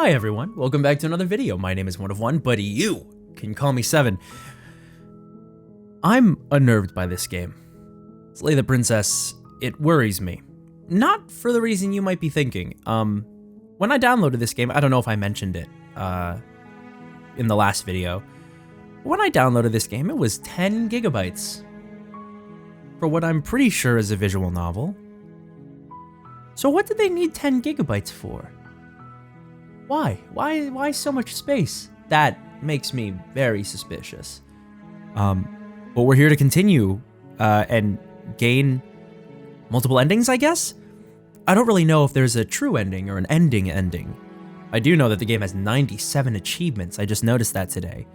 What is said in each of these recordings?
Hi everyone, welcome back to another video. My name is One of One, but you can call me Seven. I'm unnerved by this game. Slay the Princess, it worries me. Not for the reason you might be thinking. When I downloaded this game, I don't know if I mentioned it in the last video. When I downloaded this game, it was 10 gigabytes for what I'm pretty sure is a visual novel. So what did they need 10 gigabytes for? Why? Why so much space? That makes me very suspicious. But we're here to continue and gain multiple endings, I guess? I don't really know if there's a true ending or an ending. I do know that the game has 97 achievements. I just noticed that today.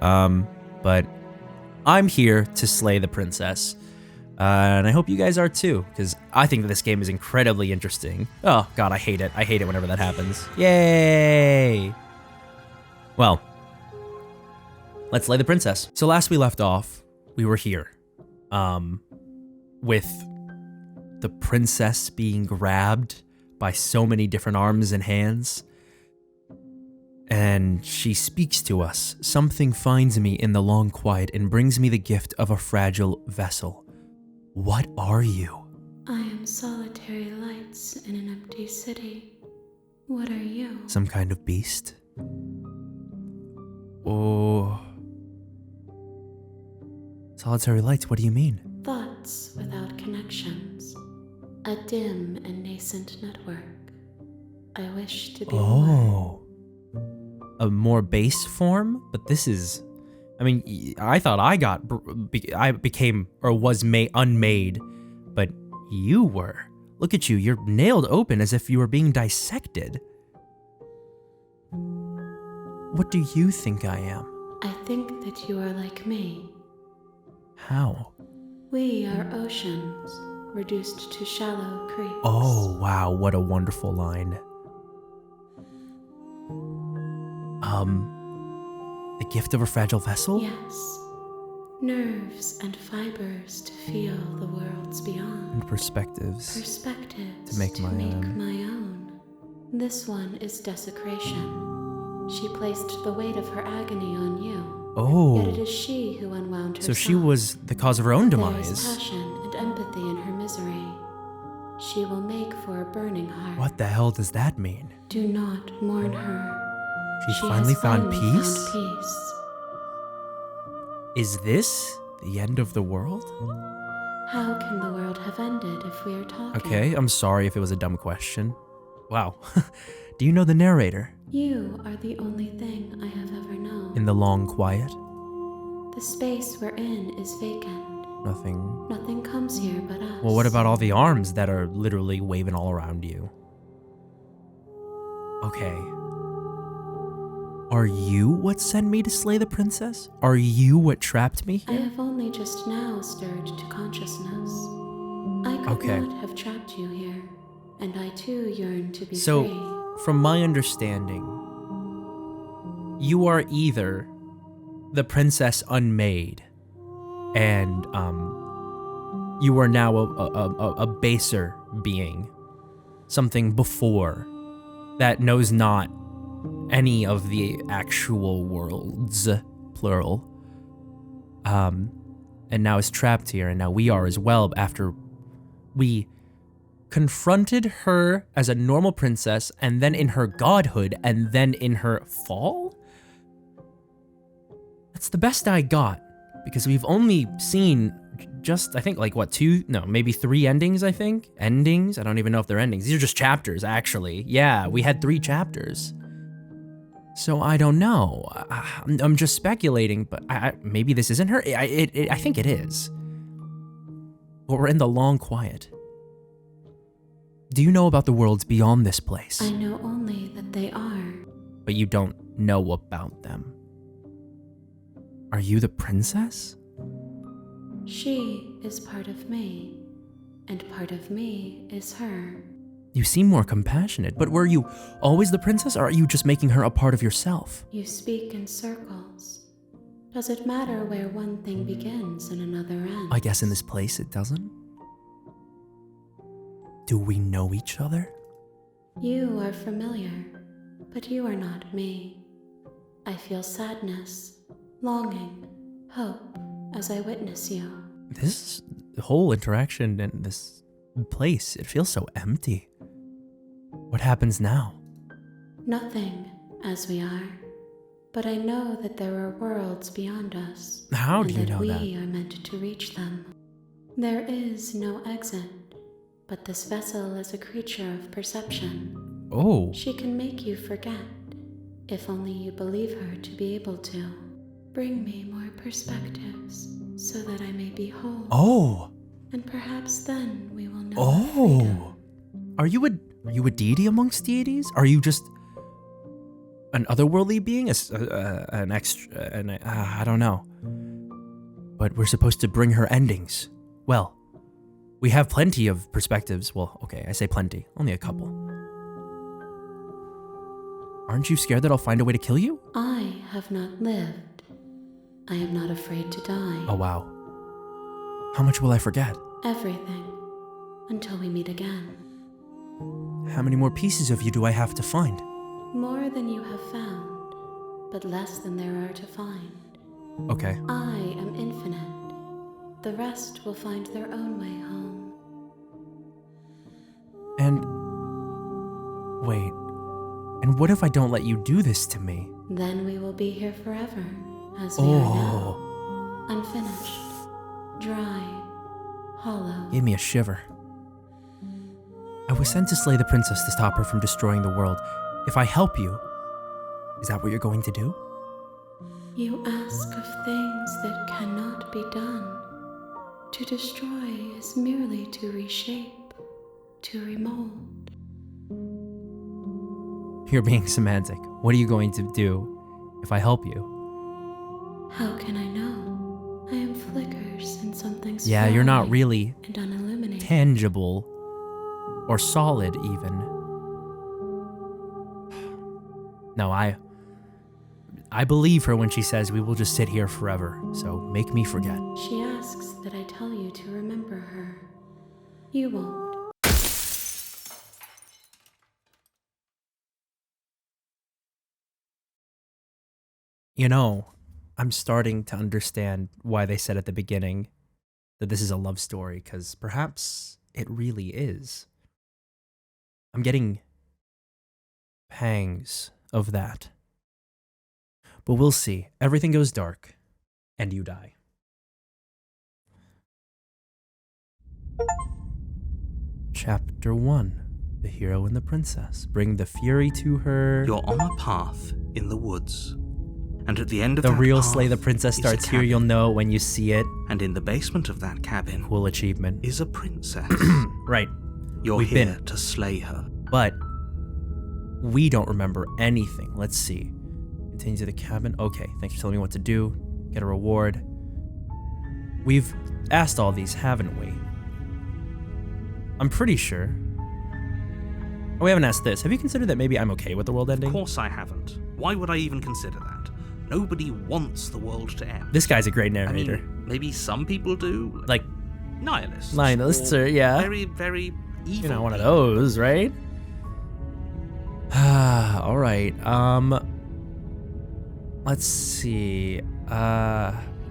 But I'm here to slay the princess. And I hope you guys are too, because I think that this game is incredibly interesting. Oh god, I hate it. I hate it whenever that happens. Yay! Well, let's slay the princess. So last we left off, we were here. With the princess being grabbed by so many different arms and hands. And she speaks to us. Something finds me in the long quiet and brings me the gift of a fragile vessel. What are you? I am solitary lights in an empty city. What are you? Some kind of beast? Oh. Solitary lights, what do you mean? Thoughts without connections. A dim and nascent network. I wish to be more. A more base form? But this is... I mean, I thought I became, or was unmade, but you were. Look at you, you're nailed open as if you were being dissected. What do you think I am? I think that you are like me. How? We are oceans, reduced to shallow creeks. Oh, wow, what a wonderful line. The gift of a fragile vessel? Yes. Nerves and fibers to feel the worlds beyond. And perspectives. Perspectives to make my own. This one is desecration. She placed the weight of her agony on you. Oh. Yet it is she who unwound herself. So she was the cause of her own demise. There is passion and empathy in her misery. She will make for a burning heart. What the hell does that mean? Do not mourn her. She finally found peace? Found peace. Is this the end of the world? How can the world have ended if we are talking? Okay, I'm sorry if it was a dumb question. Wow. Do you know the narrator? You are the only thing I have ever known. In the long quiet? The space we're in is vacant. Nothing. Nothing comes here but us. Well, what about all the arms that are literally waving all around you? Okay. Are you what sent me to slay the princess? Are you what trapped me I here? have only just now stirred to consciousness. I could not have trapped you here, and I too yearn to be free. From my understanding, you are either the princess unmade, and you are now a baser being, something before that knows not any of the actual worlds, plural, and now is trapped here, and now we are as well after we confronted her as a normal princess, and then in her godhood, and then in her fall? That's the best I got, because we've only seen just, I think, like, what, maybe 3 endings, I think? Endings? I don't even know if they're endings. These are just chapters, actually. Yeah, we had 3 chapters. So I don't know. I'm just speculating, but maybe this isn't her. I think it is. But we're in the long quiet. Do you know about the worlds beyond this place? I know only that they are. But you don't know about them. Are you the princess? She is part of me, and part of me is her. You seem more compassionate, but were you always the princess, or are you just making her a part of yourself? You speak in circles. Does it matter where one thing begins and another ends? I guess in this place it doesn't. Do we know each other? You are familiar. But you are not me. I feel sadness, longing, hope as I witness you. This whole interaction in this place, it feels so empty. What happens now? Nothing, as we are. But I know that there are worlds beyond us. How do you know and that? that we are meant to reach them. There is no exit, but this vessel is a creature of perception. Oh. She can make you forget, if only you believe her to be able to. Bring me more perspectives, so that I may be whole. Oh. And perhaps then we will know Oh. freedom. Are you a deity amongst deities? Are you just an otherworldly being? An extra? I don't know. But we're supposed to bring her endings. Well, we have plenty of perspectives. Well, okay, I say plenty. Only a couple. Aren't you scared that I'll find a way to kill you? I have not lived. I am not afraid to die. Oh, wow. How much will I forget? Everything. Until we meet again. How many more pieces of you do I have to find? More than you have found, but less than there are to find. Okay. I am infinite. The rest will find their own way home. And... wait. And what if I don't let you do this to me? Then we will be here forever, as we are now. Unfinished, dry, hollow. Gave me a shiver. I was sent to slay the princess to stop her from destroying the world. If I help you, is that what you're going to do? You ask of things that cannot be done. To destroy is merely to reshape, to remold. You're being semantic. What are you going to do if I help you? How can I know? I am flickers in something's Yeah, you're not really and unilluminated. tangible or solid even. No, I believe her when she says we will just sit here forever, so make me forget. She asks that I tell you to remember her. You won't. You know, I'm starting to understand why they said at the beginning that this is a love story, because perhaps it really is. I'm getting pangs of that. But we'll see. Everything goes dark, and you die. Chapter 1. The Hero and the Princess. Bring the fury to her. You're on a path in the woods. And at the end of The that real path Slay the Princess is a starts here. cabin. You'll know when you see it. And in the basement of that cabin Cool achievement. is a princess. Right. You're We've here been- to slay her. But we don't remember anything. Let's see. Continue to the cabin. Okay, thanks for telling me what to do. Get a reward. We've asked all these, haven't we? I'm pretty sure. Oh, we haven't asked this. Have you considered that maybe I'm okay with the world ending? Of course I haven't. Why would I even consider that? Nobody wants the world to end. This guy's a great I narrator. mean, maybe some people do. Like, Nihilists. nihilists or are, yeah. Very, very evil. You know, one of people. those, right? All right. Let's see.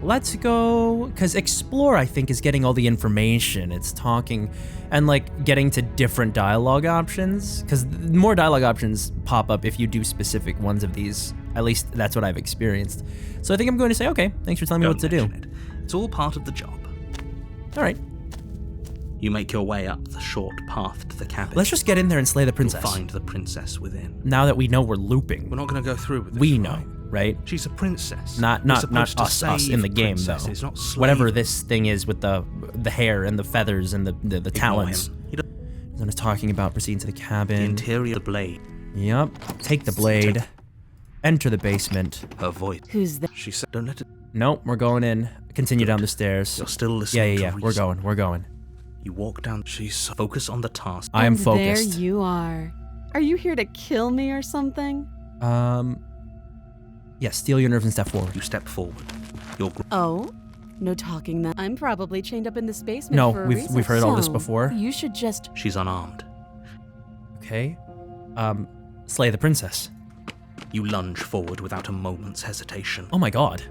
Let's go, because Explore, I think, is getting all the information. It's talking and, like, getting to different dialogue options, because more dialogue options pop up if you do specific ones of these. At least that's what I've experienced. So I think I'm going to say, okay, thanks for telling me what to do. Don't mention it. It's all part of the job. All right. You make your way up the short path to the cabin. Let's just get in there and slay the You'll princess. find the princess within. Now that we know we're looping, We're not going to go through with this. we right? know, right? She's a princess. Not We're supposed to us save in the game, though. princesses, not slave Whatever them. this thing is with the hair and the feathers and the Ignore talons. him. He does I'm just talking about proceeding to the the cabin. interior blade. Yep. Take the blade. Enter the basement. Her voice. Who's that? She said, "Don't let it." Nope, we're going in. Continue down the stairs. You're still listening. Yeah. to We're reason. We're going. You walk down. She's focused on the task. I am And focused. There you are. Are you here to kill me or something? Yeah, steal your nerves and step forward. You step forward. Your Oh? No talking then. I'm probably chained up in this basement No, for a we've reason. heard all this So, before. You should just... She's unarmed. Okay. Slay the princess. You lunge forward without a moment's hesitation. Oh my god.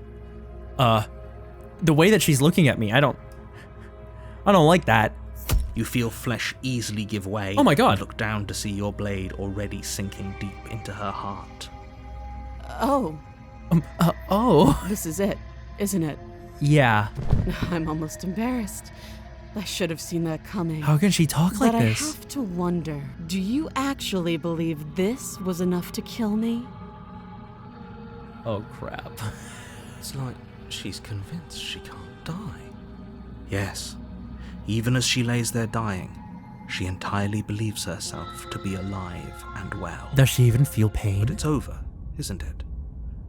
The way that she's looking at me, I don't like that. You feel flesh easily give way. Oh my god. And look down to see your blade already sinking deep into her heart. Oh, Oh. this is it, isn't it? Yeah. I'm almost embarrassed. I should have seen that coming. How can she talk like but this? I have to wonder, do you actually believe this was enough to kill me? Oh crap. It's like she's convinced she can't die. Yes, even as she lays there dying, she entirely believes herself to be alive and well. Does she even feel pain? But it's over, isn't it?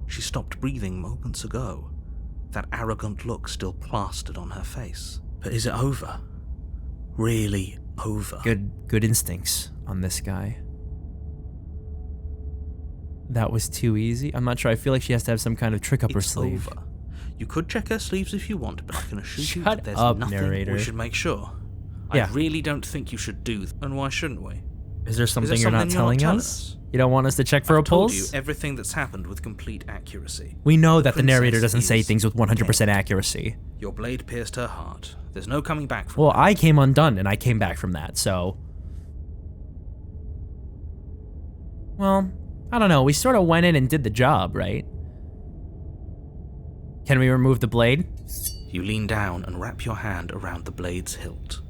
She stopped breathing moments ago, that arrogant look still plastered on her face. But is it over? Really over? Good instincts on this guy. That was too easy. I'm not sure. I feel like she has to have some kind of trick up her It's sleeve. over. You could check her sleeves if you want, but I can assure you Shut that there's up, nothing narrator. we should make sure. Yeah. I really don't think you should do and why shouldn't we? Is there something, you're something not you're not telling telling us? us? You don't want us to check for a I've told pulse? you everything that's happened with complete accuracy. We know that the princess narrator doesn't say is things with 100% accuracy. Your blade pierced her heart. There's no coming back from Well, that. I came undone, and I came back from that, so... Well, I don't know. We sort of went in and did the job, right? Can we remove the blade? You lean down and wrap your hand around the blade's hilt.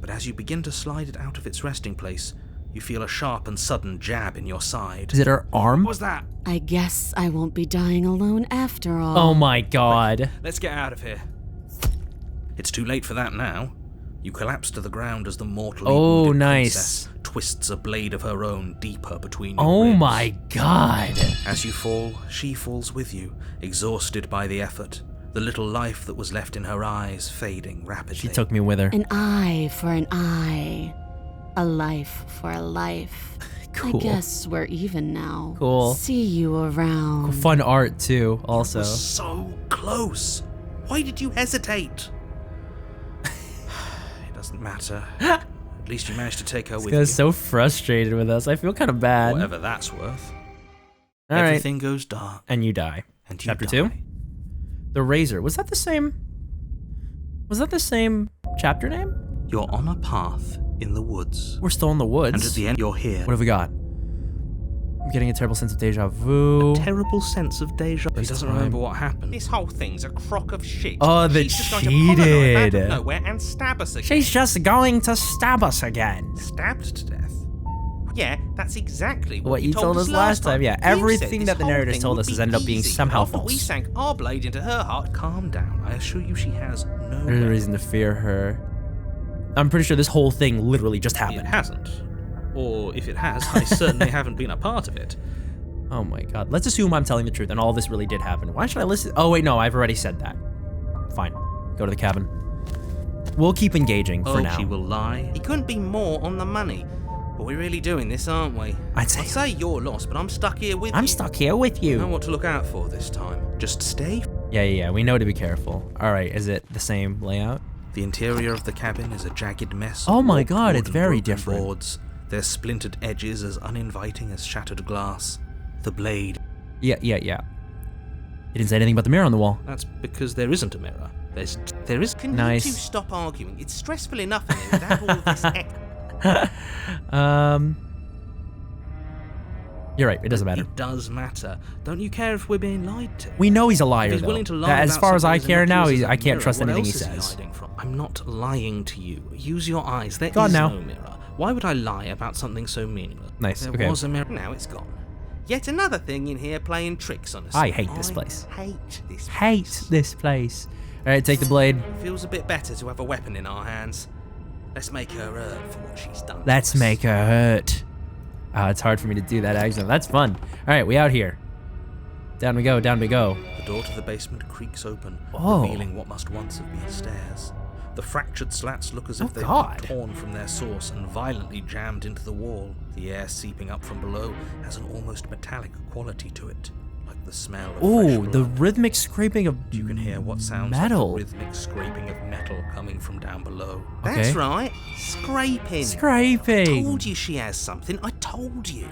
But as you begin to slide it out of its resting place, you feel a sharp and sudden jab in your side. Is it her arm? What was that? I guess I won't be dying alone after all. Oh my god. Let's get out of here. It's too late for that now. You collapse to the ground as the mortally Oh, wounded nice. princess twists a blade of her own deeper between your Oh ribs. my god. As you fall, she falls with you, exhausted by the effort, the little life that was left in her eyes fading rapidly. She took me with her. An eye for an eye. A life for a life. Cool. I guess we're even now. Cool. See you around. Fun art, too, also. So close. Why did you hesitate? It doesn't matter. At least you managed to take her This with guy's you. so frustrated with us. I feel kind of bad. Whatever that's worth. All right. Everything goes dark. And you die. And you Chapter die. 2? The Razor. Was that the same chapter name? You're on a path in the woods. We're still in the woods. And at the end, you're here. What have we got? I'm getting a terrible sense of deja vu. Terrible sense of deja vu. He doesn't time. remember what happened. This whole thing's a crock of shit. Oh, that She's just going to pop a knife out cheated. of nowhere and stab us again. She's just going to stab us again. Stabbed to death. Yeah, that's exactly What you you told us last time. Yeah, You everything said this that the whole narrator's thing told would us be has ended up being easy somehow after We false. sank our blade into her heart. Calm down. I assure you she has no There's a reason to fear her. I'm pretty sure this whole thing literally just It happened. hasn't. Or if it has, I certainly haven't been a part of it. Oh my god. Let's assume I'm telling the truth and all this really did happen. Why should I listen? Oh wait, no, I've already said that. Fine. Go to the cabin. We'll keep engaging for now. She will lie. He couldn't be more on the money. But we're really doing this, aren't we? I'd say you're lost, but I'm stuck here with you. I'm stuck here with You know you. what to look out for this time. Just stay. Yeah. We know to be careful. All right, is it the same layout? The interior of the cabin is a jagged mess. Oh of my warped god, wood it's and very broken different. Boards, their splintered edges as uninviting as shattered glass. The blade. Yeah. You didn't say anything about the mirror on the wall. That's because there isn't a mirror. There is. Can Nice. you two stop arguing? It's stressful enough in here without all of this You're right. It doesn't matter. It does matter. Don't you care if we're being lied to? We know he's a liar, If he's though. willing to lie As about far as I something care now, innocuous as a I can't mirror, trust what anything he else is says. hiding from? I'm not lying to you. Use your eyes. There Go on is now. no mirror. Why would I lie about something so meaningless? Nice, There okay. was a mirror. Now it's gone. Yet another thing in here playing tricks on us. I hate this place. Hate this Hate place. this place. All right, take the blade. Feels a bit better to have a weapon in our hands. Let's make her hurt for what she's done. to Let's us. make her hurt. It's hard for me to do that accent. That's fun. All right, we out here. Down we go. The door to the basement creaks open, Oh. revealing what must once have been stairs. The fractured slats look as if Oh, they've God. been torn from their source and violently jammed into the wall. The air seeping up from below has an almost metallic quality to it, like the smell of fresh Ooh, the blood. rhythmic scraping of You can hear what sounds metal. like the rhythmic scraping of metal coming from down below. That's Okay. right. Scraping. Scraping. Told you she has something. I told you.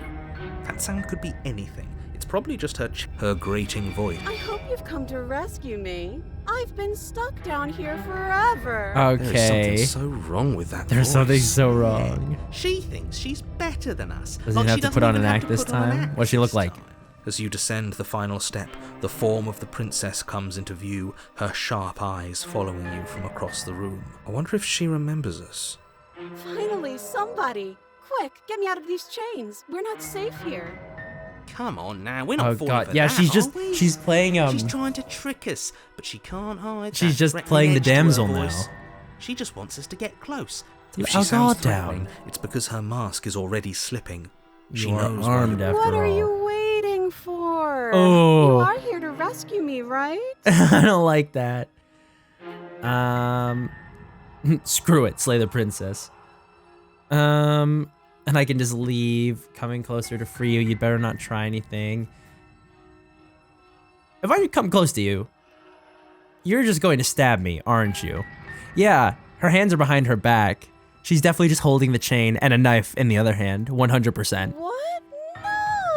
That sound could be anything. It's probably just her grating voice. I hope you've come to rescue me. I've been stuck down here forever. Okay. There's something so wrong with that There's voice. something so wrong. She thinks she's better than us. Does Like he have she to doesn't put on even an have act to this put on an time? act What's she look this like? time. As you descend the final step, the form of the princess comes into view, her sharp eyes following you from across the room. I wonder if she remembers us. Finally, somebody. Quick, get me out of these chains. We're not safe here. Come on now, we're not Oh falling god, for yeah, that, she's are we? she's playing She's trying to trick us, but she can't hide. She's that just threatening playing the edge to her damsel voice. now. She just wants us to get close. If Oh, she sounds God, threatening, down. it's because her mask is already slipping. She You are knows armed where after What are all. you waiting for? Oh. You are here to rescue me, right? I don't like that. Screw it, slay the princess. And I can just leave, coming closer to free you. You'd better not try anything. If I come close to you, you're just going to stab me, aren't you? Yeah, her hands are behind her back. She's definitely just holding the chain and a knife in the other hand, 100%. What?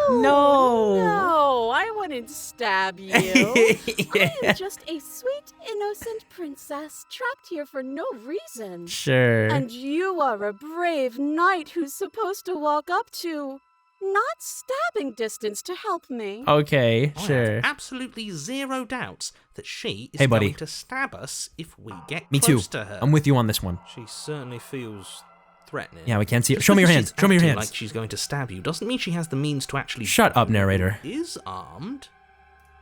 No! No. No, I wouldn't stab you. I am just a sweet, innocent princess trapped here for no reason. Sure. And you are a brave knight who's supposed to walk up to, not stabbing distance to help me. Okay, I sure. have absolutely zero doubts that she is Hey, buddy. going to stab us if we get Me too. close to her. I'm with you on this one. She certainly feels threatening. Yeah, we can't see it. Just Show me your because hands. she's Show me your acting hands. Like she's going to stab you doesn't mean she has the means to actually. Shut up, narrator. Is armed.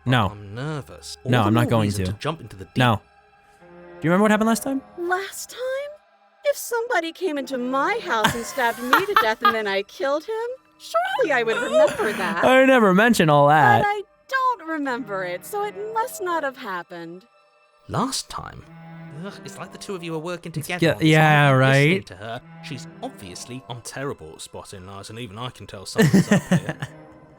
No. I'm nervous. No, All the I'm not more going reason to. jump into the deep. No. Do you remember what happened last time? Last time? If somebody came into my house and stabbed me to death and then I killed him, surely I would remember that. I never mentioned all But that. I don't remember it, so it must not have happened. Last time. Ugh, it's like the two of you are working together. Yeah, on this. yeah, I'm right. listening to her. She's obviously. I'm terrible at spotting lies, and even I can tell something's up here.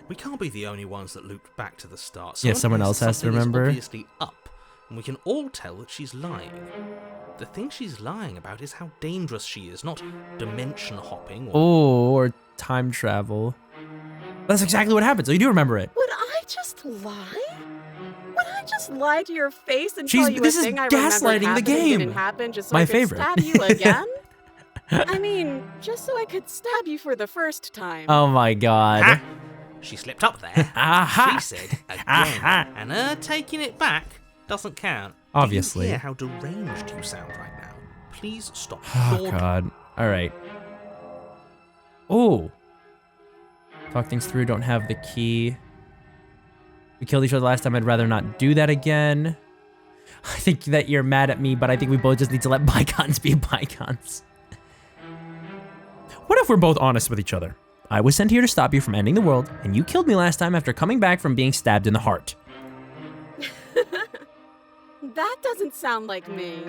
We can't be the only ones that looped back to the start. Yeah, someone else has to something is remember. Obviously up, and we can all tell that she's lying. The thing she's lying about is how dangerous she is, not dimension hopping. Or time travel. That's exactly what happened, so you do remember it. Would I just lie? Would I just lie to your face and She's- tell you this a is thing I gaslighting remembered the happened game. and didn't happen just so My I could favorite. stab you again? I mean, just so I could stab you for the first time. Oh my god. Ha! She slipped up there. Aha! She said again, Aha! and her taking it back doesn't count. Obviously. Do you hear how deranged you sound right now? Please stop. Oh Lord, god. Alright. Oh. Talk things through, don't have the key. We killed each other last time, I'd rather not do that again. I think that you're mad at me, but I think we both just need to let bygones be bygones. What if we're both honest with each other? I was sent here to stop you from ending the world, and you killed me last time after coming back from being stabbed in the heart. That doesn't sound like me.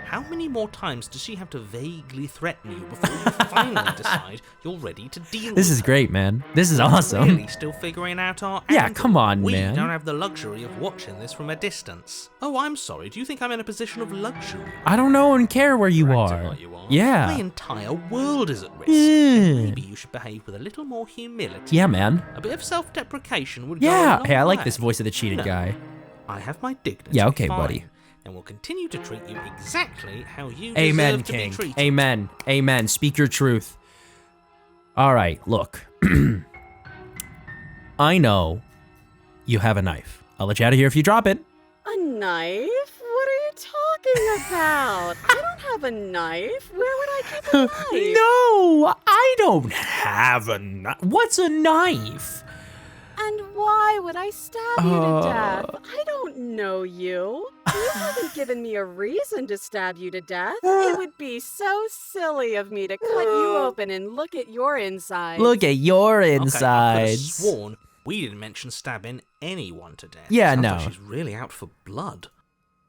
How many more times does she have to vaguely threaten you before you finally decide you're ready to deal This with is her? great, man. This is awesome. Really still figuring out our Yeah, angle. come on, we man. don't have the luxury of watching this from a distance. Oh, I'm sorry. Do you think I'm in a position of luxury? I don't know and care where you Acting are. like you are. Yeah. My entire world is at risk. Yeah. Maybe you should behave with a little more humility. Yeah, man. A bit of self-deprecation would go a Yeah. long Hey, I like way. this voice of the cheated No. guy. I have my dignity. Yeah, okay, fine, buddy. And will continue to treat you exactly how you Amen, deserve to King. be treated. Amen. Amen. Speak your truth. All right, look. I know you have a knife. I'll let you out of here if you drop it. A knife? What are you talking about? I don't have a knife. Where would I keep a knife? No, I don't have a knife. What's a knife? And why would I stab you to death? I don't know you. You haven't given me a reason to stab you to death. It would be so silly of me to cut you open and look at your insides. Look at your Okay, I could have insides. sworn we didn't mention stabbing anyone to death. Yeah, Sounds no. like she's really out for blood.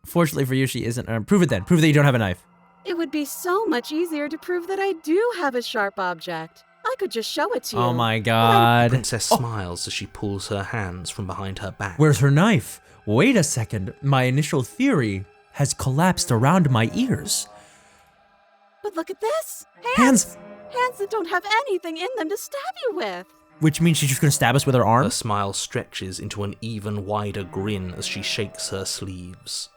Fortunately for you, she isn't. Prove it then. Prove that you don't have a knife. It would be so much easier to prove that I do have a sharp object. I could just show it to you. Oh my god. Princess smiles as she pulls her hands from behind her back. Where's her knife? Wait a second. My initial theory has collapsed around my ears. But look at this. Hands. Hands that don't have anything in them to stab you with. Which means she's just gonna stab us with her arm? Her smile stretches into an even wider grin as she shakes her sleeves.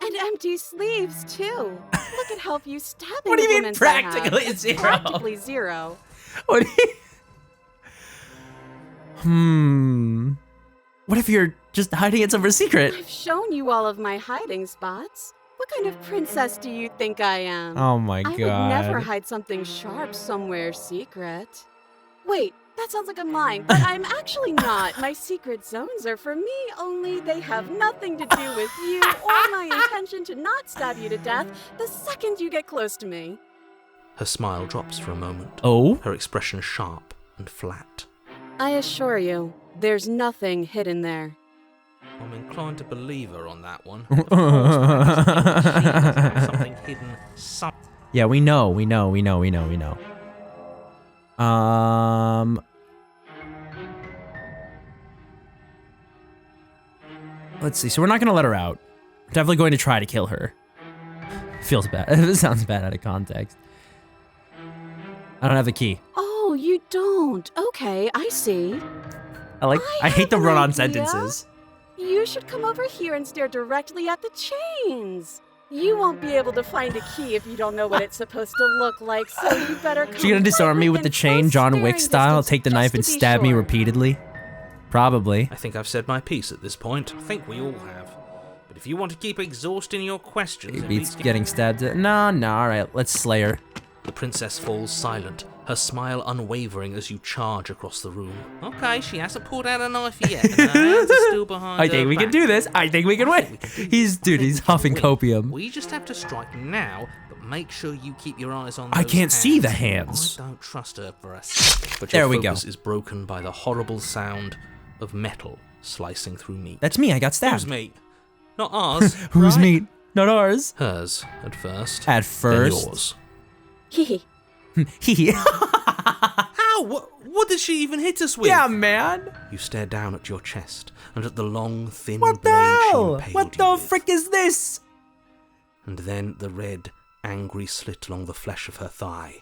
And empty sleeves, too. Look at how few stabbing What do you mean wounds I have. practically zero? Practically zero. What do you... What if you're just hiding it somewhere secret? I've shown you all of my hiding spots. What kind of princess do you think I am? Oh my I god. would never hide something sharp somewhere secret. Wait, that sounds like I'm lying, but I'm actually not. My secret zones are for me, only they have nothing to do with you or my intention to not stab you to death the second you get close to me. Her smile drops for a moment. Oh? Her expression sharp and flat. I assure you, there's nothing hidden there. I'm inclined to believe her on that one. Of course, something hidden. Yeah, we know. Let's see. So we're not gonna let her out. We're definitely going to try to kill her. Feels bad. It sounds bad out of context. I don't have the key. Oh, you don't? Okay, I see. I hate the have an run-on idea. sentences. You should come over here and stare directly at the chains. You won't be able to find a key if you don't know what it's supposed to look like, so you better come She gonna disarm right me with the within chain, close John Wick staring style, distance take the knife and just to be stab me sure. repeatedly? Probably. I think I've said my piece at this point. I think we all have. But if you want to keep exhausting your questions... It at beats least getting stabbed. No, alright, let's slay her. The princess falls silent, her smile unwavering as you charge across the room. Okay, she hasn't pulled out a knife yet, and her hands are still behind I her think we can back. do this. I think we can win. He's huffing copium. We just have to strike now, but make sure you keep your eyes on I those can't see the hands. hands. I don't trust her for a second. But There your we go. focus is broken by the horrible sound of metal slicing through meat. That's me. I got stabbed. Whose meat? Not ours. Whose right? meat? Not ours. Hers, at first. At Then first. yours. Hehe. Hee. How? What did she even hit us with? Yeah, man. You stare down at your chest and at the long, thin What the blade she hell? impaled What you the with. frick is this? And then the red, angry slit along the flesh of her thigh,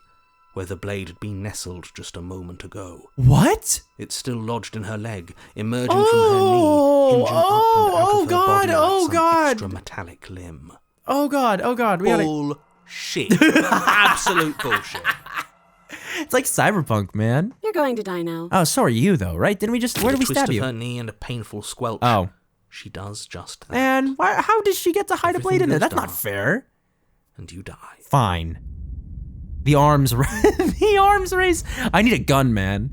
where the blade had been nestled just a moment ago. What? It's still lodged in her leg, emerging from her knee, hinging up and out of her body like some extra metallic limb. Oh god. We gotta... Bullshit. Absolute bullshit. It's like Cyberpunk, man. You're going to die now. Oh, so are you though, right? Didn't we just... Where did we With a twist stab of you? her knee and a painful squelch. Oh. She does just that. And how did she get to hide a blade in there? goes That's not dark. fair. And you die. Fine. The arms the arms race. I need a gun, man.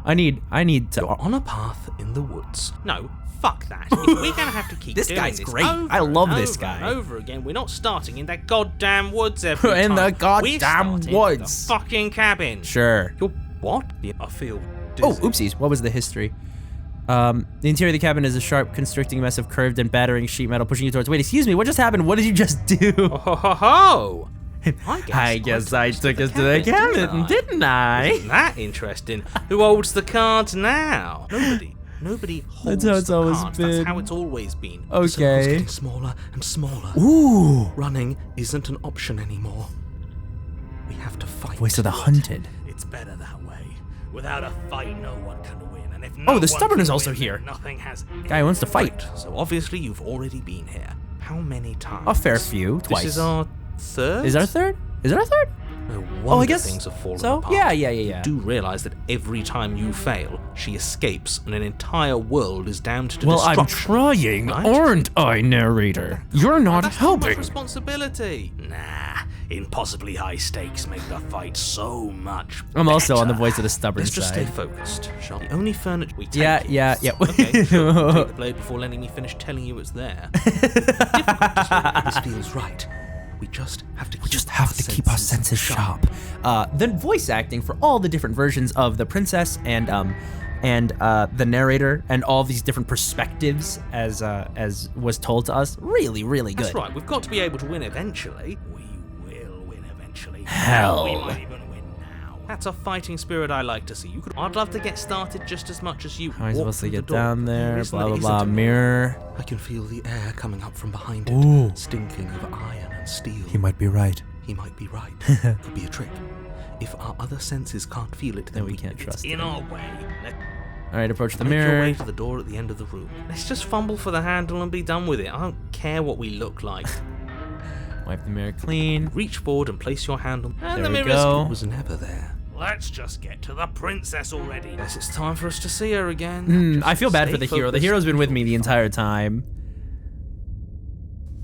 I need to... You're on a path in the woods. No, fuck that. If we're gonna have to keep This doing guy's this great. over I love and this over guy. and over again, we're not starting in that goddamn woods every time. In the We're goddamn starting in woods. the fucking cabin. Sure. You're what? I feel Oh, dizzy. oopsies. What was the history? The interior of the cabin is a sharp, constricting mess of curved and battering sheet metal pushing you towards... Wait, excuse me. What just happened? What did you just do? Ho ho ho ho! I guess I took us to the cabin, didn't I? Isn't that interesting? Who holds the cards now? Nobody holds how it's the always cards. been. That's how it's always been. Okay. The circle's getting smaller and smaller. Ooh. Running isn't an option anymore. We have to fight. Voice of the to it. hunted. It's better that way. Without a fight, no one can win. And if Oh, no the one stubborn can is also win, here. then nothing has. Guy wants to fight. Right, so obviously you've already been here. How many times? A fair few. Twice. This is our third. Is our third? Is it our third? No wonder Oh, I guess things have fallen so. apart. Yeah. You do realise that every time you fail, she escapes, and an entire world is damned to Well, I'm destruction. trying, right? aren't I, narrator? You're not That's too much helping. responsibility. Nah, impossibly high stakes make the fight so much I'm also on the better. voice of the stubborn Let's just stay side. focused, shall we? The only furniture we take Yeah. Okay, sure. Take the blade before letting me finish telling you it's there. Difficult to say. This feels right. We just have to keep our senses sharp. The voice acting for all the different versions of the princess and the narrator and all these different perspectives as was told to us, really good. That's right. We've got to be able to win eventually. We will win eventually. Hell. We might even win now. That's a fighting spirit I like to see. I'd love to get started just as much as you. How am I Walk supposed to through the get door, down but there? isn't Blah it- blah isn't blah. it? Mirror. I can feel the air coming up from behind it, Ooh. stinking of iron and steel. He might be right. He might be right. Could be a trick. If our other senses can't feel it, then we can't trust In it. our way. All right, approach the Make your mirror. way to the door at the end of the room. Let's just fumble for the handle and be done with it. I don't care what we look like. Wipe the mirror clean. Reach forward and place your hand on. And There the we mirror's go. It was never there. Let's just get to the princess already. Guess it's time for us to see her again. Just I feel bad stay for the hero. The focused. hero's been with me the entire time.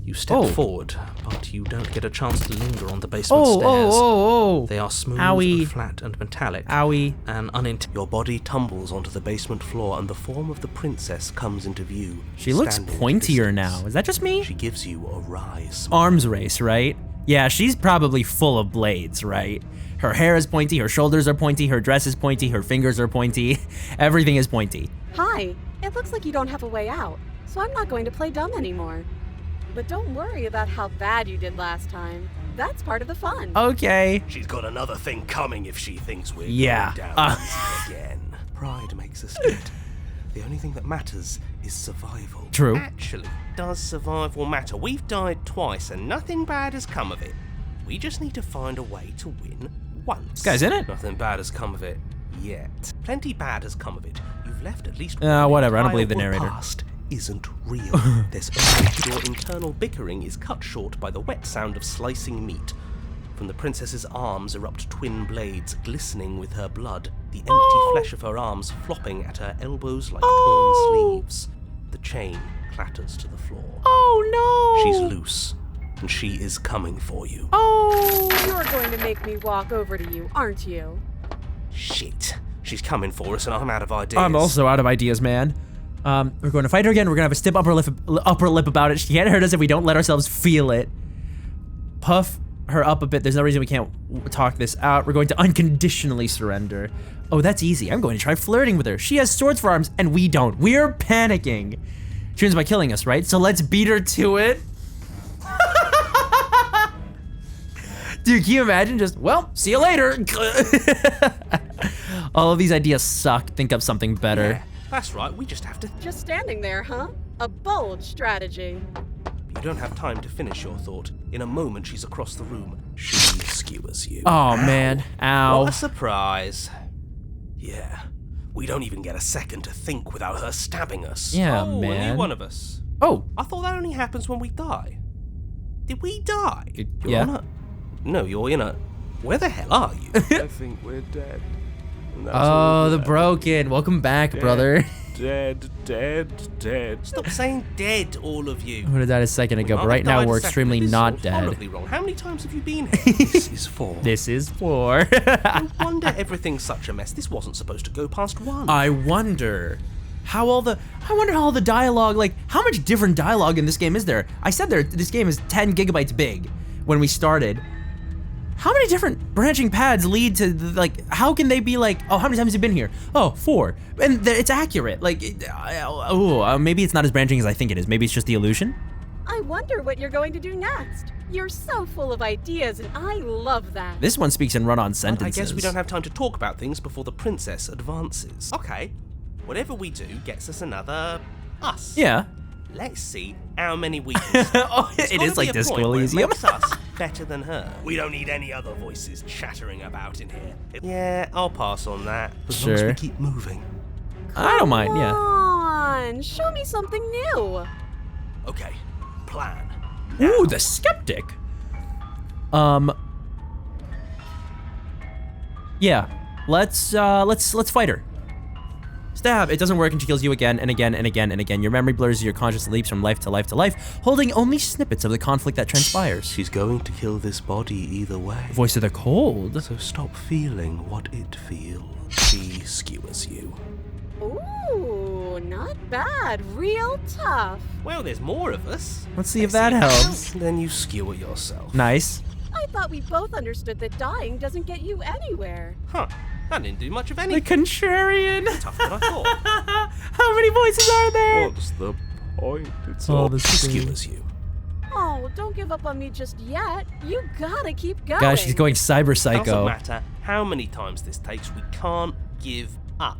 You step Oh. forward, but you don't get a chance to linger on the basement Oh, stairs. oh. They are smooth Owie. and flat and metallic. Owie. And Your body tumbles onto the basement floor, and the form of the princess comes into view. She looks standing at a pointier distance. now. Is that just me? She gives you a wry smile. Arms race, right? Yeah, she's probably full of blades, right? Her hair is pointy, her shoulders are pointy, her dress is pointy, her fingers are pointy. Everything is pointy. Hi, it looks like you don't have a way out, so I'm not going to play dumb anymore. But don't worry about how bad you did last time. That's part of the fun. Okay. She's got another thing coming if she thinks we're Yeah. going down easy again. Pride makes us dead. The only thing that matters is survival. True. Actually, does survival matter? We've died twice and nothing bad has come of it. We just need to find a way to win once. This guy's in it? Nothing bad has come of it yet. Plenty bad has come of it. You've left at least Whatever. I don't believe the Your narrator. past isn't real. There's only your internal bickering is cut short by the wet sound of slicing meat. From the princess's arms erupt twin blades, glistening with her blood, the empty flesh of her arms flopping at her elbows like torn sleeves. The chain clatters to the floor. Oh no! She's loose, and she is coming for you. Oh! You're going to make me walk over to you, aren't you? Shit. She's coming for us, and I'm out of ideas. I'm also out of ideas, man. We're going to fight her again. We're gonna have a stiff upper lip about it. She can't hurt us if we don't let ourselves feel it. Puff her up a bit. There's no reason we can't talk this out. We're going to unconditionally surrender. Oh, that's easy. I'm going to try flirting with her. She has swords for arms, and we don't. We're panicking. She wins by killing us, right? So let's beat her to it. Dude, can you imagine just, well, see you later. All of these ideas suck. Think up something better. Yeah, that's right. We just have to. Just standing there, huh? A bold strategy. You don't have time to finish your thought. In a moment, she's across the room. She skewers you. Oh, man. Ow. What a surprise. Yeah. We don't even get a second to think without her stabbing us. Yeah, oh, man. A new one of us. Oh, I thought that only happens when we die. Did we die? yeah. No, you're in a... Where the hell are you? I think we're dead. And that's Oh, all the that- broken. Welcome back, brother. Dead, dead, dead. Stop saying dead, all of you. I would have died a second We ago, might but right have now died a we're second, extremely but this is not all dead. horribly wrong. How many times have you been here? This is for. This is 4. No wonder everything's such a mess. This wasn't supposed to go past 1. I wonder how all the dialogue, like, how much different dialogue in this game is there? I said this game is 10 gigabytes big when we started. How many different branching paths lead to, like, how can they be like, oh, how many times have you been here? Oh, 4. And it's accurate. Like, maybe it's not as branching as I think it is. Maybe it's just the illusion. I wonder what you're going to do next. You're so full of ideas, and I love that. This one speaks in run-on I sentences. guess we don't have time to talk about things before the princess advances. Okay, whatever we do gets us another us. Yeah. Let's see how many we can. Oh, There's it gotta is like be a Disco point where it Elysium. makes us better than her. We don't need any other voices chattering about in here. Yeah, I'll pass on that. As long as Sure. we keep moving. I don't mind, Come yeah. on, show me something new. Okay, plan. Ooh, the skeptic. Yeah. Let's fight her. Stab. It doesn't work and she kills you again and again and again and again. Your memory blurs as your conscious leaps from life to life to life, holding only snippets of the conflict that transpires. She's going to kill this body either way. Voice of the cold. So stop feeling what it feels. She skewers you. Ooh, not bad. Real tough. Well, there's more of us. Let's see if that helps. Then you skewer yourself. Nice. I thought we both understood that dying doesn't get you anywhere. Huh. That didn't do much of The anything. contrarian. Tougher than I thought. How many voices are there? What's the point? It's Oh, all the She scream. skewers you. Oh, don't give up on me just yet. You gotta keep going. Gosh, she's going cyber Doesn't psycho. matter how many times this takes, we can't give up.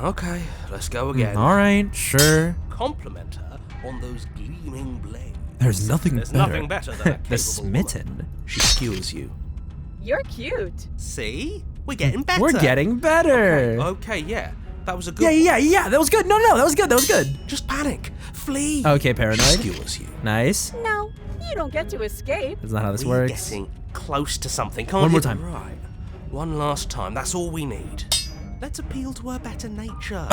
Okay, let's go again. All right, sure. Compliment her on those gleaming blades. There's nothing There's better. nothing better than a capable The smitten. woman. She skewers you. You're cute. See? We're getting better. We're getting better. Okay, yeah. That was a good Yeah. That was good. No, that was good. That was good. Just panic. Flee. Okay, paranoid. Skewers you. Nice. No, you don't get to escape. That's not how this We're works. getting close to something. Can't One more you? time. Right. One last time. That's all we need. Let's appeal to her better nature.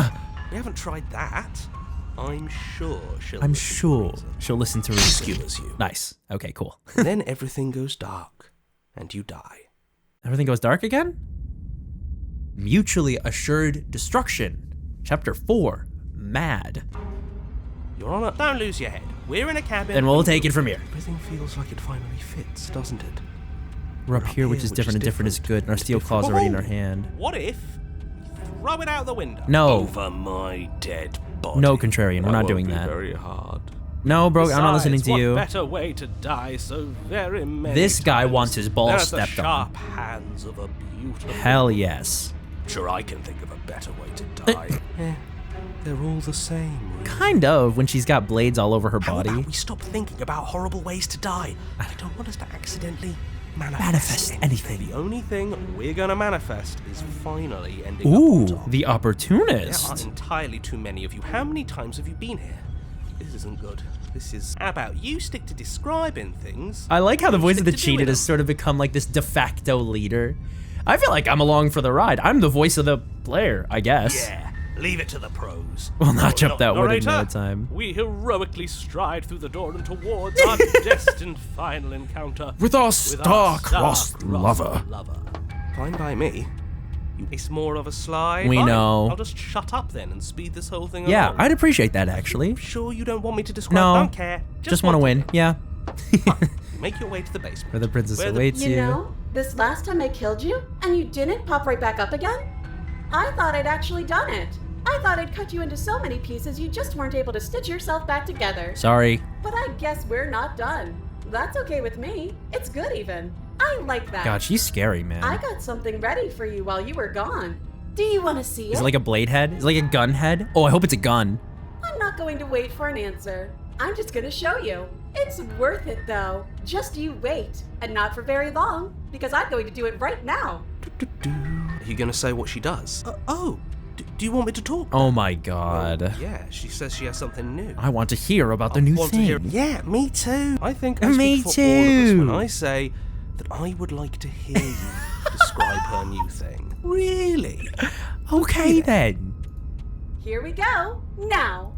We haven't tried that. I'm sure she'll listen to reason. skewers you. Nice. Okay, cool. And then everything goes dark, and you die. Everything goes dark again? Mutually Assured Destruction. Chapter 4. Mad. Your Honor, don't lose your head. We're in a cabin. Then we'll take it from here. Everything feels like it finally fits, doesn't it? We're up here, which is different, and different is good, and our steel claws already in our hand. What if we throw it out the window? No. Over my dead body. No, Contrarian, we're not doing that. Very hard. No, bro, I'm not listening Besides, to you. What better way to die so very many This guy times wants his than balls at the stepped sharp on. Hands of a beautiful. Hell yes. Sure, I can think of a better way to die. They're all the same. Really. Kind of, when she's got blades all over her How body. about we stop thinking about horrible ways to die? I don't want us to accidentally Manifest anything. The only thing we're gonna manifest is finally ending Ooh, up on top. the There are opportunist. entirely too many of you. How many times have you been here? This isn't good. This is... How about you stick to describing things? I like how the You voice of stick the to doing cheated has them. sort of become like this de facto leader. I feel like I'm along for the ride. I'm the voice of the player, I guess. Yeah, leave it to the pros. We'll notch up that word in Narrator, no time. we heroically stride through the door and towards our destined final encounter With our star-crossed lover. Fine by me. It's more of a slide. We Fine. know. I'll just shut up then and speed this whole thing Yeah, along. I'd appreciate that actually. Sure you don't want me to describe? No, Don't care. just want to win. Yeah. Make your way to the basement. Where the princess Where the- awaits You you. know, this last time I killed you, and you didn't pop right back up again? I thought I'd actually done it. I thought I'd cut you into so many pieces you just weren't able to stitch yourself back together. Sorry. But I guess we're not done. That's okay with me. It's good even. I like that. God, she's scary, man. I got something ready for you while you were gone. Do you want to see Is it? it like a blade head? Is it like a gun head? Oh, I hope it's a gun. I'm not going to wait for an answer. I'm just going to show you. It's worth it though. Just you wait. And not for very long, because I'm going to do it right now. Are you going to say what she does? Do you want me to talk? Oh my god. Yeah, she says she has something new. I want to hear about the new Want to thing. hear- Yeah, me too. I think I Me speak for all of us when too. I say that I would like to hear you describe her new thing. Really? Okay then. Here we go. Now.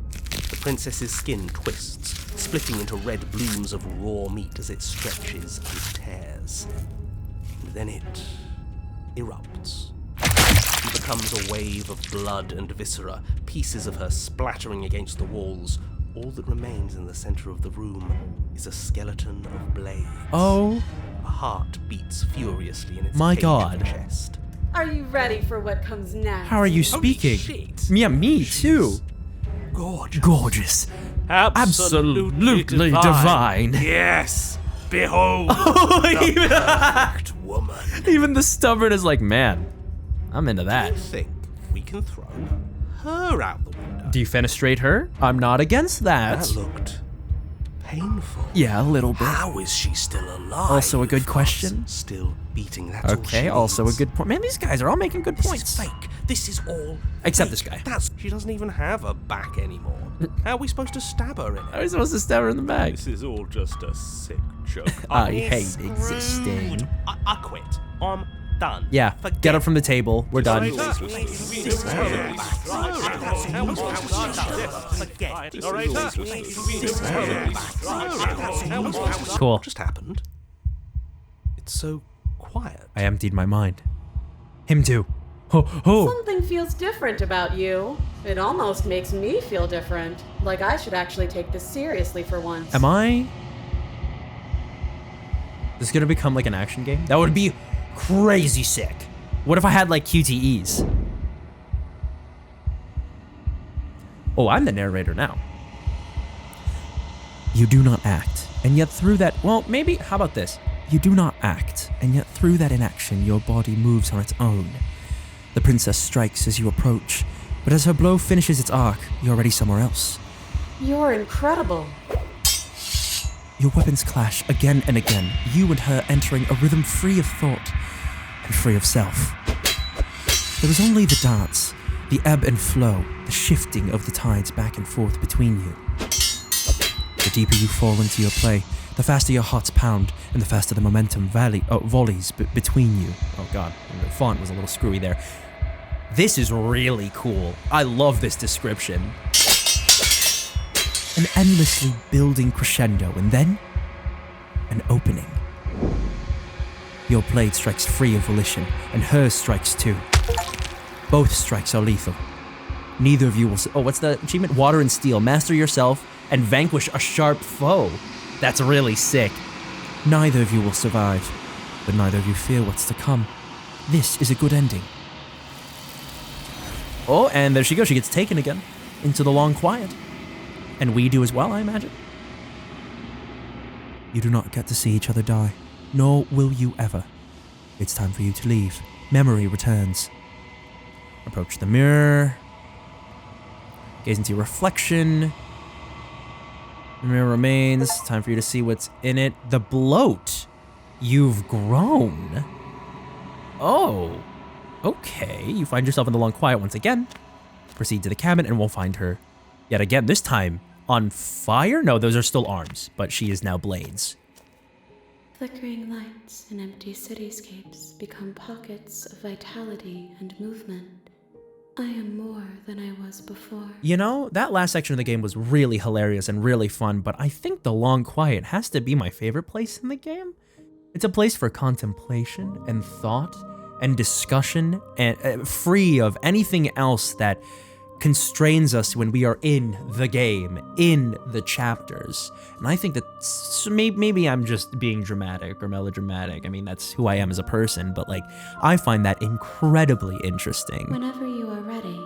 The princess's skin twists, splitting into red blooms of raw meat as it stretches and tears. And then it erupts. She becomes a wave of blood and viscera, pieces of her splattering against the walls. All that remains in the center of the room is a skeleton of blades. Oh A heart beats furiously in its My cage God. of chest. Are you ready for what comes next? how are you Holy speaking? shit. Yeah, me too. Gorgeous. Gorgeous. absolutely divine. Yes! Behold! even, Perfect woman. even the stubborn is like, man, I'm into I that. think we can throw her out the window. Defenestrate her? I'm not against that. That looked painful. Yeah, a little bit. How is she still alive? Also a good Of course, question. Still beating. That's all Okay, she also a needs. good point. Man, these guys are all making good This points. is fake. This is all. Except fake. this guy. That's. She doesn't even have a back anymore. How are we supposed to stab her in How are it? you supposed to stab her in the back? This is all just a sick joke. I We're hate screwed. existing. I quit. I'm done. Yeah, Forget get up from the table. We're done. Cool. What just happened? It's so quiet. I emptied my mind. Him too. Ho ho. Something feels different about you. It almost makes me feel different. Like I should actually take this seriously for once. Am I? This is gonna become like an action game? That would be crazy sick. What if I had like QTEs? Oh, I'm the narrator now. You do not act, and yet through that, well, maybe, how about this? You do not act, and yet through that inaction, your body moves on its own. The princess strikes as you approach, but as her blow finishes its arc, you're already somewhere else. You're incredible. Your weapons clash again and again, you and her entering a rhythm free of thought and free of self. There is only the dance, the ebb and flow, the shifting of the tides back and forth between you. The deeper you fall into your play, the faster your hearts pound, and the faster the momentum volleys between you. Oh god, the font was a little screwy there. This is really cool. I love this description. An endlessly building crescendo, and then an opening. Your blade strikes free of volition, and hers strikes too. Both strikes are lethal. Neither of you will... Oh, what's the achievement? Water and Steel. Master yourself and vanquish a sharp foe. That's really sick. Neither of you will survive, but neither of you fear what's to come. This is a good ending. Oh, and there she goes. She gets taken again into the long quiet. And we do as well, I imagine. You do not get to see each other die, nor will you ever. It's time for you to leave. Memory returns. Approach the mirror. Gaze into your reflection. The mirror remains. Time for you to see what's in it. The bloat. You've grown. Oh. Okay. You find yourself in the long quiet once again. Proceed to the cabin and we'll find her yet again. This time on fire? No, those are still arms, but she is now blades. Flickering lights in empty cityscapes become pockets of vitality and movement. I am more than I was before. You know, that last section of the game was really hilarious and really fun, but I think the long quiet has to be my favorite place in the game. It's a place for contemplation and thought and discussion, and free of anything else that constrains us when we are in the game, in the chapters. And I think that maybe I'm just being dramatic or melodramatic. I mean, that's who I am as a person, but like, I find that incredibly interesting. Whenever you are ready,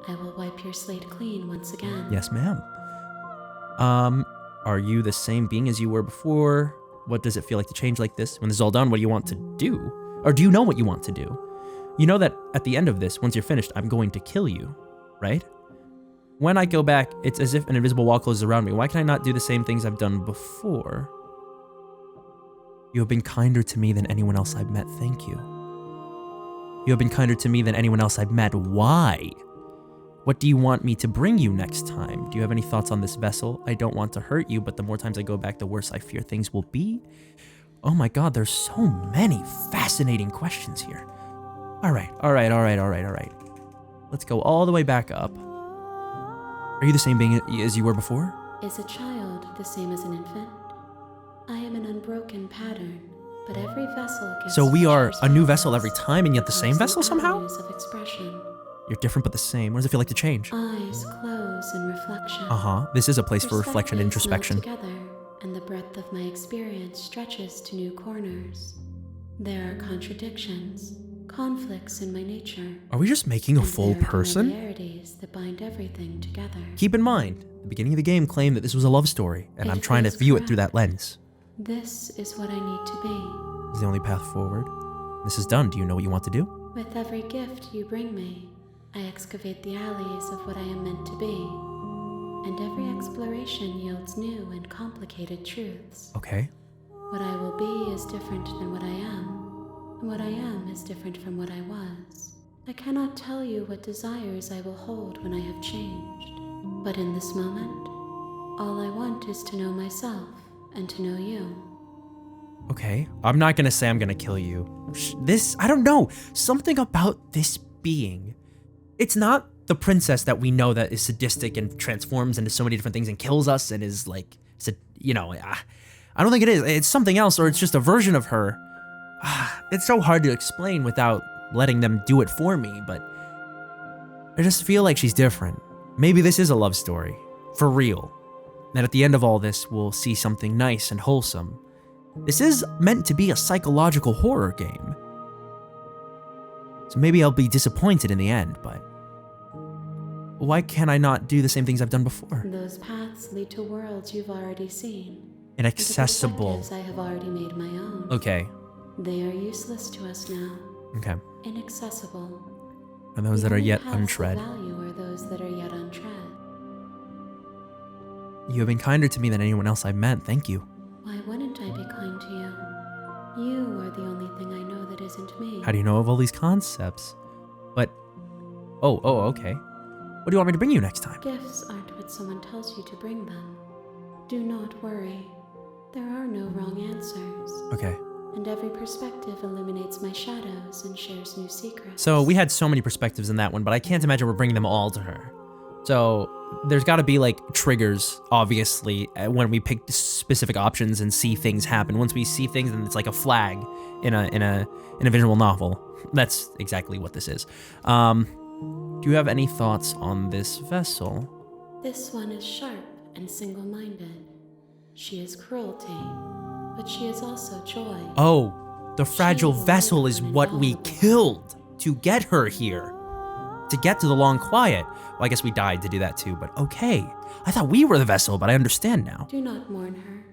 I will wipe your slate clean once again. Yes, ma'am. Are you the same being as you were before? What does it feel like to change like this? When this is all done, what do you want to do? Or do you know what you want to do? You know that at the end of this, once you're finished, I'm going to kill you. Right? When I go back, it's as if an invisible wall closes around me. Why can I not do the same things I've done before? You have been kinder to me than anyone else I've met, thank you. You have been kinder to me than anyone else I've met, why? What do you want me to bring you next time? Do you have any thoughts on this vessel? I don't want to hurt you, but the more times I go back, the worse I fear things will be. Oh my god, there's so many fascinating questions here. All right. Let's go all the way back up. Are you the same being as you were before? Is a child the same as an infant? I am an unbroken pattern, but every vessel gives... So we are a new features, vessel every time and yet the same vessel somehow? avenues of expression. You're different but the same. What does it feel like to change? Eyes close in reflection. Uh-huh. This is a place for reflection and introspection. Together, and the breadth of my experience stretches to new corners. There are contradictions, conflicts in my nature. Are we just making a and full there are person? familiarities that bind everything together. Keep in mind, the beginning of the game claimed that this was a love story, and I'm trying to feels view it through correct. that lens. This is what I need to be. This is the only path forward. This is done. Do you know what you want to do? With every gift you bring me, I excavate the alleys of what I am meant to be. And every exploration yields new and complicated truths. Okay. What I will be is different than what I am. And what I am is different from what I was. I cannot tell you what desires I will hold when I have changed. But in this moment, all I want is to know myself and to know you. Okay. I'm not gonna say I'm gonna kill you. This, I don't know. Something about this being. It's not the princess that we know that is sadistic and transforms into so many different things and kills us and is like, I don't think it is. It's something else, or it's just a version of her. It's so hard to explain without letting them do it for me, but I just feel like she's different. Maybe this is a love story, for real. And at the end of all this, we'll see something nice and wholesome. This is meant to be a psychological horror game. So maybe I'll be disappointed in the end, but why can I not do the same things I've done before? Those paths lead to worlds you've already seen. Inaccessible. And to perspectives I have already made my own. Okay. They are useless to us now. Okay. Inaccessible. And those The that are only yet paths untread. of value are those that are yet untread. You have been kinder to me than anyone else I've met, thank you. not me. How do you know of all these concepts? But, oh, okay. What do you want me to bring you next time? Gifts aren't what someone tells you to bring them. Do not worry. There are no wrong answers. Okay. And every perspective illuminates my shadows and shares new secrets. So we had so many perspectives in that one, but I can't imagine we're bringing them all to her. So there's got to be like triggers, obviously, when we pick specific options and see things happen. Once we see things, then it's like a flag in a visual novel. That's exactly what this is. Do you have any thoughts on this vessel? This one is sharp and single-minded. She is cruelty, but she is also joy. Oh, the fragile vessel is what we killed to get her here. To get to the Long Quiet. Well, I guess we died to do that too, but okay. I thought we were the vessel, but I understand now. Do not mourn her.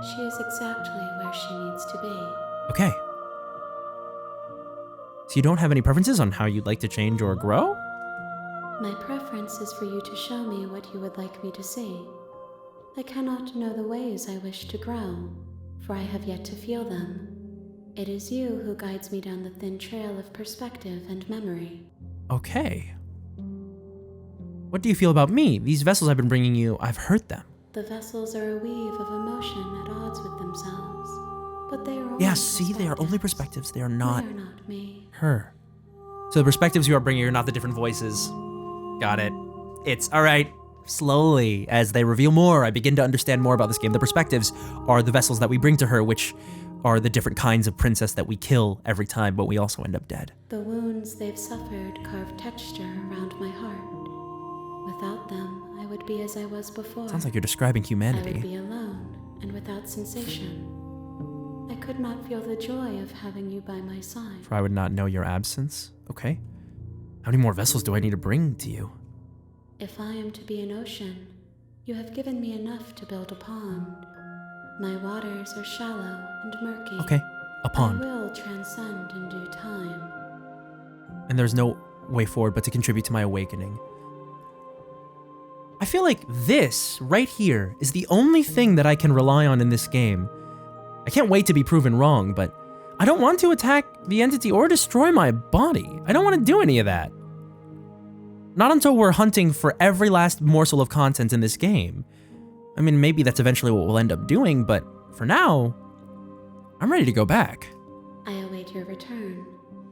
She is exactly where she needs to be. Okay. So you don't have any preferences on how you'd like to change or grow? My preference is for you to show me what you would like me to see. I cannot know the ways I wish to grow, for I have yet to feel them. It is you who guides me down the thin trail of perspective and memory. Okay. What do you feel about me? These vessels I've been bringing you, I've hurt them. The vessels are a weave of emotion at odds with themselves, but they are only Yeah, see, they are only perspectives. They are not They are not me. her. So the perspectives you are bringing are not the different voices. Got it. It's all right. Slowly, as they reveal more, I begin to understand more about this game. The perspectives are the vessels that we bring to her, which are the different kinds of princess that we kill every time, but we also end up dead. The wounds they've suffered carve texture around my heart. Without them, I would be as I was before. Sounds like you're describing I would humanity. be alone and without sensation. I could not feel the joy of having you by my side. For I would not know your absence. Okay. How many more vessels do I need to bring to you? If I am to be an ocean, you have given me enough to build a pond. My waters are shallow and murky. Okay, a pond. I will transcend in due time. And there's no way forward but to contribute to my awakening. I feel like this right here is the only thing that I can rely on in this game. I can't wait to be proven wrong, but I don't want to attack the entity or destroy my body. I don't want to do any of that. Not until we're hunting for every last morsel of content in this game. I mean, maybe that's eventually what we'll end up doing, but for now, I'm ready to go back. I await your return,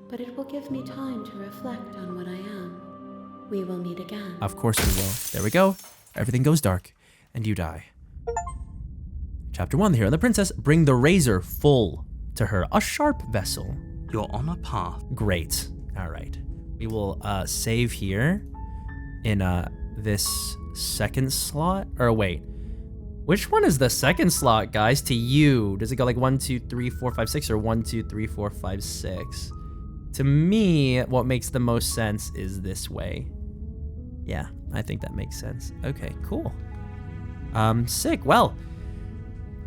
but it will give me time to reflect on what I am. We will meet again. Of course we will. There we go. Everything goes dark, and you die. Chapter 1, the hero and the princess bring the razor full to her, a sharp vessel. You're on a path. Great. All right. We will save here in this second slot. Or wait, which one is the second slot, guys? To you, does it go like 1, 2, 3, 4, 5, 6, or 1, 2, 3, 4, 5, 6? To me, what makes the most sense is this way. Yeah, I think that makes sense. Okay, cool. Sick. Well,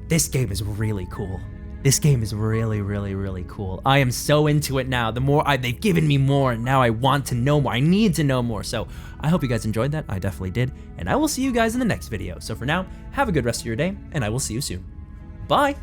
this game is really cool. This game is really, really, really cool. I am so into it now. The more they've given me more, and now I want to know more. I need to know more. So I hope you guys enjoyed that. I definitely did. And I will see you guys in the next video. So for now, have a good rest of your day, and I will see you soon. Bye.